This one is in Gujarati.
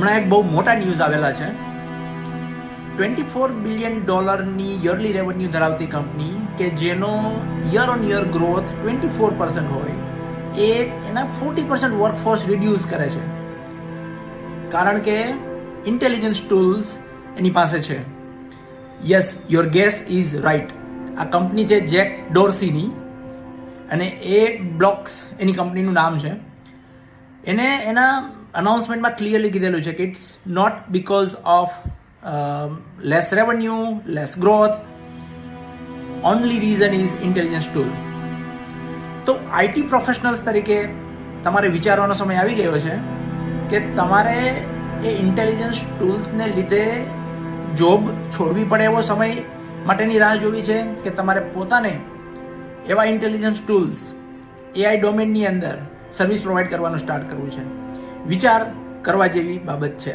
હમણાં એક બહુ મોટા ન્યૂઝ આવેલા છે. $24 બિલિયન યરલી રેવન્યુ ધરાવતી કંપની કે જેનો યર ઓન યર ગ્રોથ 24% હોય એ એના 40% વર્કફોર્સ રિડ્યુસ કરે છે, કારણ કે ઇન્ટેલિજન્સ ટૂલ્સ એની પાસે છે. Yes, your guess is right. આ કંપની છે જેક ડોર્સીની અને એ બ્લોક્સ એની કંપનીનું નામ છે. એને એના અનાઉન્સમેન્ટમાં ક્લિયરલી કીધેલું છે કે it's not because of less revenue, less growth, only reason is intelligence tool. તો આઈટી પ્રોફેશનલ્સ તરીકે તમારે વિચારવાનો સમય આવી ગયો છે કે તમારે એ ઇન્ટેલિજન્સ ટૂલ્સને લીધે જોબ છોડવી પડે એવો સમય માટેની રાહ જોવી છે કે તમારે પોતાને એવા ઇન્ટેલિજન્સ ટૂલ્સ એઆઈ ડોમેનની અંદર સર્વિસ પ્રોવાઈડ કરવાનું સ્ટાર્ટ કરવું છે. વિચાર કરવા જેવી બાબત છે.